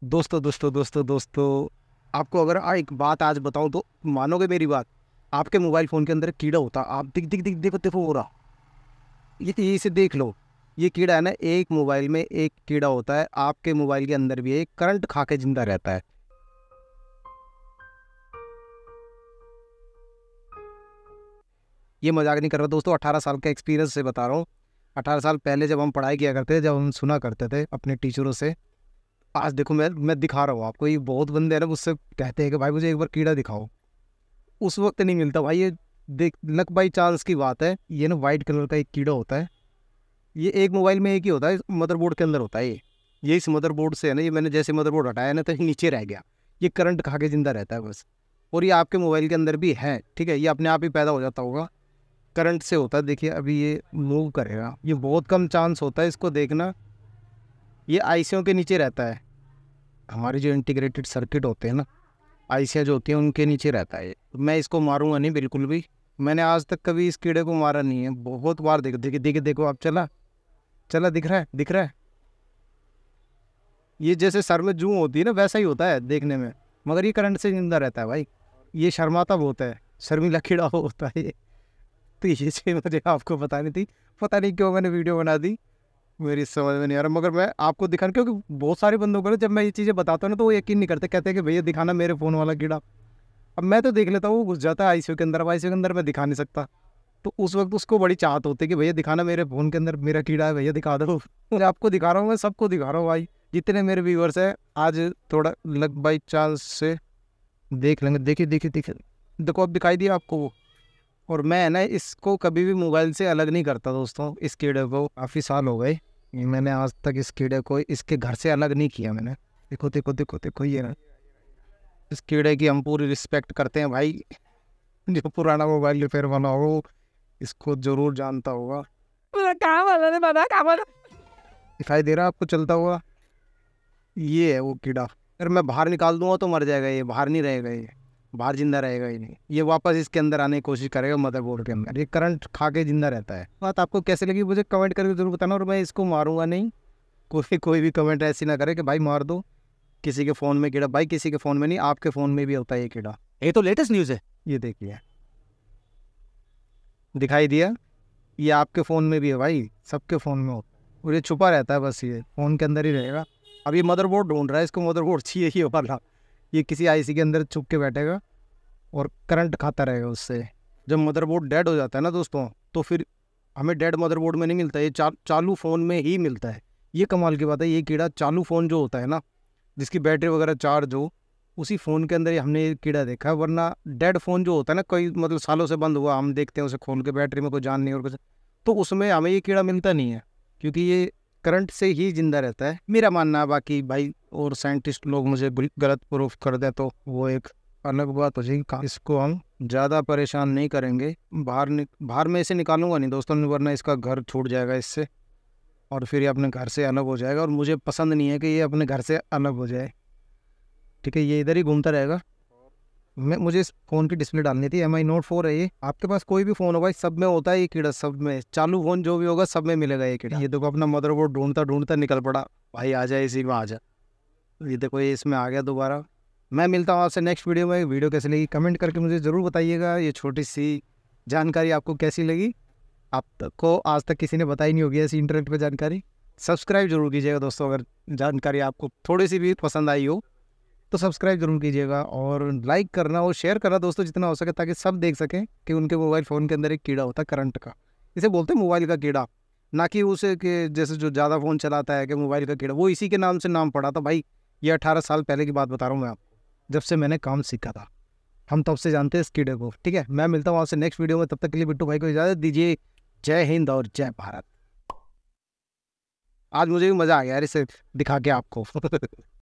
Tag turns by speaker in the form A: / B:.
A: दोस्तों, आपको अगर एक बात आज बताऊं तो मानोगे मेरी बात। आपके मोबाइल फ़ोन के अंदर एक कीड़ा होता है। आप दिख दिख दिख देखो देखो हो रहा, ये इसे देख लो। ये कीड़ा है ना, एक मोबाइल में एक कीड़ा होता है, आपके मोबाइल के अंदर भी एक करंट खा के जिंदा रहता है। ये मजाक नहीं कर रहा दोस्तों, 18 साल का एक्सपीरियंस से बता रहा हूँ। 18 साल पहले जब हम पढ़ाई किया करते थे, जब हम सुना करते थे अपने टीचरों से। आज देखो मैं दिखा रहा हूँ आपको। ये बहुत बंदे हैं ना, मुझसे कहते हैं कि भाई मुझे एक बार कीड़ा दिखाओ। उस वक्त नहीं मिलता भाई। ये देख, लक बाई चांस की बात है। ये ना वाइट कलर का एक कीड़ा होता है। ये एक मोबाइल में एक ही होता है, मदरबोर्ड के अंदर होता है ये इस मदरबोर्ड से है ना, ये मैंने जैसे मदरबोर्ड हटाया ना तो ये नीचे रह गया। ये करंट खा के जिंदा रहता है बस। और ये आपके मोबाइल के अंदर भी है, ठीक है। ये अपने आप ही पैदा हो जाता होगा, करंट से होता है। देखिए अभी ये मूव करेगा, ये बहुत कम चांस होता है इसको देखना। ये आईसीओ के नीचे रहता है। हमारी जो इंटीग्रेटेड सर्किट होते हैं ना, आईसीआई जो होती है उनके नीचे रहता है। मैं इसको मारूंगा नहीं बिल्कुल भी। मैंने आज तक कभी इस कीड़े को मारा नहीं है। बहुत बार देखो देखिए देखिए देखो आप, चला चला, दिख रहा है दिख रहा है। ये जैसे सर में जूं होती है ना, वैसा ही होता है देखने में। मगर ये करंट से जिंदा रहता है भाई। ये शर्माता बहुत है, शर्मीला कीड़ा होता है ये। तो ये चीज़ मुझे आपको बतानी थी। पता नहीं क्यों मैंने वीडियो बना दी, मेरी समझ में नहीं आ रहा। मगर मैं आपको दिखाने, क्योंकि बहुत सारे बंदों को ना जब मैं ये चीज़ें बताता हूँ ना तो वो यकीन नहीं करते, कहते हैं कि भैया दिखाना मेरे फ़ोन वाला कीड़ा। अब मैं तो देख लेता हूँ, वो घुस जाता है आईसीयू के अंदर। अब आईसीयू के अंदर मैं दिखा नहीं सकता, तो उस वक्त उसको बड़ी चाहत होती है कि भैया दिखाना मेरे फ़ोन के अंदर मेरा कीड़ा है, भैया दिखा दो। मैं आपको दिखा रहा हूँ, मैं सबको दिखा रहा हूँ भाई। जितने मेरे व्यूअर्स हैं आज थोड़ा लक बाई चांस से देख लेंगे। देखिए देखिए देखिए, देखो अब दिखाई दिया आपको वो। और मैं है ना इसको कभी भी मोबाइल से अलग नहीं करता दोस्तों। इस कीड़े को काफ़ी साल हो गए, मैंने आज तक इस कीड़े को इसके घर से अलग नहीं किया मैंने। देखो देखो देखो देखो, ये ना, इस कीड़े की हम पूरी रिस्पेक्ट करते हैं भाई। जो पुराना मोबाइल रिपेयर वाला होगा वो इसको जरूर जानता होगा। कहाँ वाला ने बना, कहाँ वाला दिखाई दे रहा है आपको चलता हुआ? ये है वो कीड़ा। अगर मैं बाहर निकाल दूंगा तो मर जाएगा ये, बाहर नहीं रहेगा ये, बाहर जिंदा रहेगा ही नहीं। ये वापस इसके अंदर आने की कोशिश करेगा मदरबोर्ड के अंदर। ये करंट खा के जिंदा रहता है। बात आपको कैसे लगी मुझे कमेंट करके जरूर बताना। और मैं इसको मारूंगा नहीं। कोई भी कमेंट ऐसी ना करे कि भाई मार दो। किसी के फ़ोन में कीड़ा, भाई किसी के फ़ोन में नहीं, आपके फ़ोन में भी होता है ये कीड़ा। ये तो लेटेस्ट न्यूज़ है। ये देखिए, दिखाई दिया? ये आपके फ़ोन में भी है भाई, सबके फ़ोन में होता है। और ये छुपा रहता है बस, ये फ़ोन के अंदर ही रहेगा। अब ये मदरबोर्ड ढूंढ रहा है, इसको मदरबोर्ड चाहिए ये वाला। ये किसी आईसी के अंदर छुप के बैठेगा और करंट खाता रहेगा उससे। जब मदरबोर्ड डेड हो जाता है ना दोस्तों, तो फिर हमें डेड मदरबोर्ड में नहीं मिलता, ये चालू फ़ोन में ही मिलता है। ये कमाल की बात है। ये कीड़ा चालू फ़ोन जो होता है ना, जिसकी बैटरी वगैरह चार्ज हो, उसी फ़ोन के अंदर ही हमने ये कीड़ा देखा है। वरना डेड फ़ोन जो होता है ना, कोई मतलब सालों से बंद हुआ, हम देखते हैं उसे खोल के, बैटरी में कोई जान नहीं और कुछ, तो उसमें हमें ये कीड़ा मिलता नहीं है, क्योंकि ये करंट से ही जिंदा रहता है, मेरा मानना है। बाकी भाई और साइंटिस्ट लोग मुझे गलत प्रूफ कर दें तो वो एक अलग बात हो जाएगी। इसको हम ज़्यादा परेशान नहीं करेंगे। बाहर में इसे निकालूंगा नहीं दोस्तों, वरना इसका घर छूट जाएगा इससे, और फिर ये अपने घर से अलग हो जाएगा। और मुझे पसंद नहीं है कि ये अपने घर से अलग हो जाए, ठीक है। ये इधर ही घूमता रहेगा। मुझे इस फ़ोन की डिस्प्ले डालनी थी। Mi Note 4 है ये। आपके पास कोई भी फ़ोन होगा सब में होता है ये कीड़ा, सब में। चालू फ़ोन जो भी होगा सब में मिलेगा ये कीड़ा। ये देखो अपना मदरबोर्ड ढूंढता ढूंढता निकल पड़ा। भाई आ जाए इसी में, आ जा। ये देखो ये इसमें आ गया दोबारा। मैं मिलता हूँ आपसे नेक्स्ट वीडियो में। वीडियो कैसी लगी कमेंट करके मुझे ज़रूर बताइएगा। ये छोटी सी जानकारी आपको कैसी लगी? आप तक को आज तक किसी ने बताई नहीं होगी ऐसी इंटरनेट पर जानकारी। सब्सक्राइब जरूर कीजिएगा दोस्तों, अगर जानकारी आपको थोड़ी सी भी पसंद आई हो तो सब्सक्राइब जरूर कीजिएगा। और लाइक करना और शेयर करना दोस्तों जितना हो सके, ताकि सब देख सकें कि उनके मोबाइल फ़ोन के अंदर एक कीड़ा होता है करंट का। इसे बोलते हैं मोबाइल का कीड़ा, ना कि उसे कि जैसे जो ज़्यादा फ़ोन चलाता है कि मोबाइल का कीड़ा, वो इसी के नाम से नाम पड़ा था भाई। ये 18 साल पहले की बात बता रहा हूँ मैं आपको, जब से मैंने काम सीखा था। हम तब से जानते हैं इस कीड़े को, ठीक है। मैं मिलता हूँ आपसे नेक्स्ट वीडियो में। तब तक के लिए बिट्टू भाई को इजाज़त दीजिए। जय हिंद और जय भारत। आज मुझे भी मज़ा आ गया यार इसे दिखा के आपको।